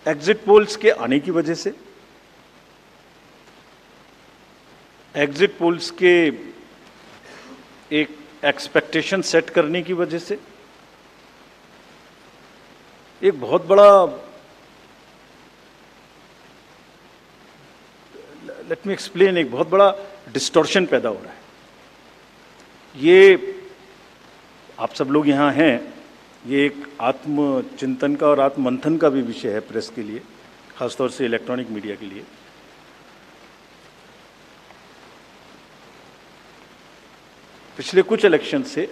Exit polls के आने की वजह से, एग्जिट पोल्स के एक एक्सपेक्टेशन सेट करने की वजह से एक बहुत बड़ा, लेट मी एक्सप्लेन, एक बहुत बड़ा डिस्टॉर्शन पैदा हो रहा है। ये आप सब लोग यहाँ हैं, ये एक आत्मचिंतन का और आत्ममंथन का भी विषय है प्रेस के लिए, खासतौर से इलेक्ट्रॉनिक मीडिया के लिए। पिछले कुछ इलेक्शन से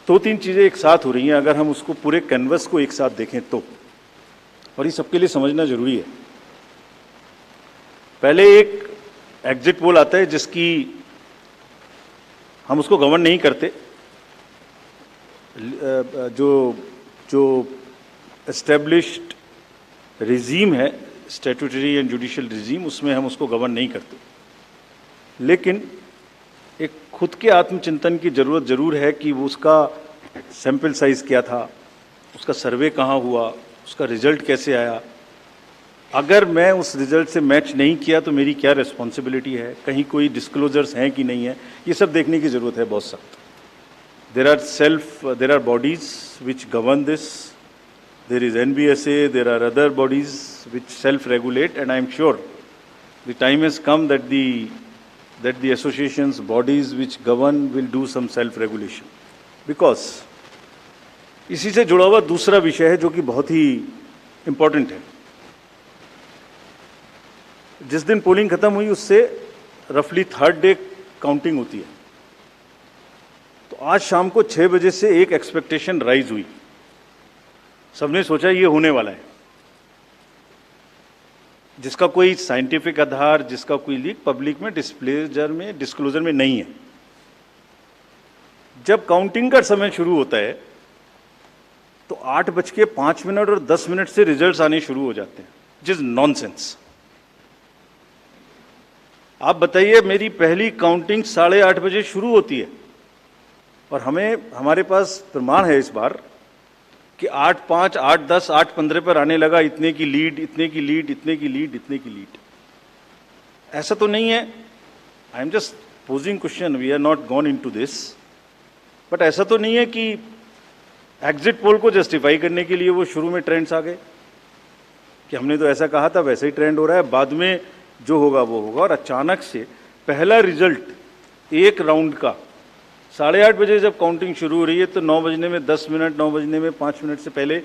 दो तीन चीजें एक साथ हो रही हैं, अगर हम उसको पूरे कैनवस को एक साथ देखें तो, और ये सबके लिए समझना जरूरी है। पहले एक एग्जिट पोल आता है जिसकी हम उसको गवर्न नहीं करते, जो एस्टेब्लिश्ड रिजीम है, स्टैट्यूटरी एंड जुडिशियल रिजीम, उसमें हम उसको गवर्न नहीं करते, लेकिन एक खुद के आत्मचिंतन की जरूरत जरूर है कि वो उसका सैंपल साइज क्या था, उसका सर्वे कहाँ हुआ, उसका रिजल्ट कैसे आया। अगर मैं उस रिजल्ट से मैच नहीं किया तो मेरी क्या रिस्पॉन्सिबिलिटी है, कहीं कोई डिस्क्लोजर्स हैं कि नहीं है, ये सब देखने की जरूरत है बहुत सख्त। there are bodies which govern this, there is NBSA, there are other bodies which self-regulate, and I am sure the time has come that the associations, bodies which govern will do some self-regulation, because इसी से जुड़ा हुआ दूसरा विषय है जो कि बहुत ही इंपॉर्टेंट है। जिस दिन पोलिंग खत्म हुई उससे रफली थर्ड डे काउंटिंग होती है, तो आज शाम को 6 बजे से एक एक्सपेक्टेशन राइज हुई। सबने सोचा ये होने वाला है, जिसका कोई साइंटिफिक आधार, जिसका कोई लीक पब्लिक में डिस्क्लोजर में नहीं है। जब काउंटिंग का समय शुरू होता है तो 8:05 और 10 मिनट से रिजल्ट्स आने शुरू हो जाते हैं, जिस नॉनसेंस। आप बताइए, मेरी पहली काउंटिंग 8:30 बजे शुरू होती है और हमारे पास प्रमाण है इस बार कि 8:05, 8:10, 8:15 पर आने लगा, इतने की लीड, इतने की लीड, इतने की लीड, इतने की लीड। ऐसा तो नहीं है, I am just posing question, we are not gone into this, but ऐसा तो नहीं है कि एग्जिट पोल को जस्टिफाई करने के लिए वो शुरू में ट्रेंड्स आ गए कि हमने तो ऐसा कहा था, वैसे ही ट्रेंड हो रहा है, बाद में जो होगा वो होगा। और अचानक से पहला रिजल्ट एक राउंड का 8:30 बजे जब काउंटिंग शुरू हो रही है तो 9 बजने में 10 मिनट, 9 बजने में 5 मिनट से पहले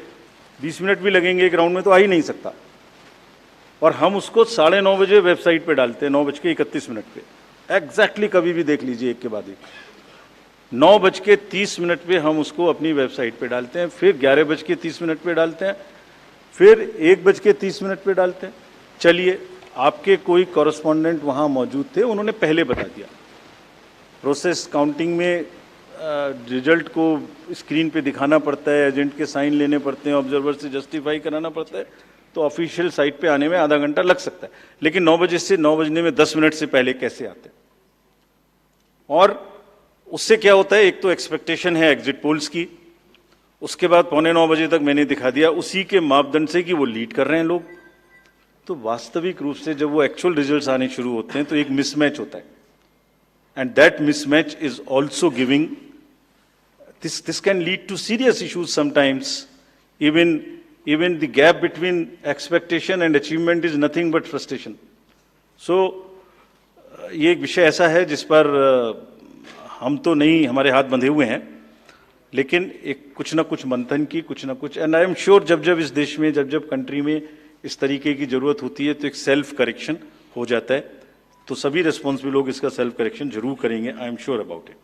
20 मिनट भी लगेंगे एक राउंड में, तो आ ही नहीं सकता। और हम उसको 9:30 बजे वेबसाइट पे डालते हैं, 9:31 पे, एग्जैक्टली, कभी भी देख लीजिए एक के बाद एक। 9:30 पे हम उसको अपनी वेबसाइट पे डालते हैं, फिर 11:30 पे डालते हैं, फिर 1:30 पे डालते हैं। चलिए, आपके कोई कॉरेस्पॉन्डेंट वहाँ मौजूद थे, उन्होंने पहले बता दिया। प्रोसेस काउंटिंग में रिजल्ट को स्क्रीन पे दिखाना पड़ता है, एजेंट के साइन लेने पड़ते हैं, ऑब्जर्वर से जस्टिफाई कराना पड़ता है, तो ऑफिशियल साइट पे आने में आधा घंटा लग सकता है। लेकिन 9 बजे से 9 बजने में 10 मिनट से पहले कैसे आते हैं? और उससे क्या होता है, एक तो एक्सपेक्टेशन है एग्जिट पोल्स की, उसके बाद 8:45 बजे तक मैंने दिखा दिया उसी के मापदंड से कि वो लीड कर रहे हैं लोग। तो वास्तविक रूप से जब वो एक्चुअल रिजल्ट्स आने शुरू होते हैं तो एक मिसमैच होता है, and that mismatch is also giving, this can lead to serious issues sometimes. Even the gap between expectation and achievement is nothing but frustration. So ये एक विषय ऐसा है जिस पर हम तो नहीं, हमारे हाथ बंधे हुए हैं, लेकिन एक कुछ ना कुछ मंथन की, कुछ ना कुछ, एंड आई एम श्योर जब इस देश में, जब कंट्री में इस तरीके की जरूरत होती है तो एक सेल्फ करेक्शन हो जाता है, तो सभी रिस्पॉन्सिबल लोग इसका सेल्फ करेक्शन जरूर करेंगे, I am sure about it.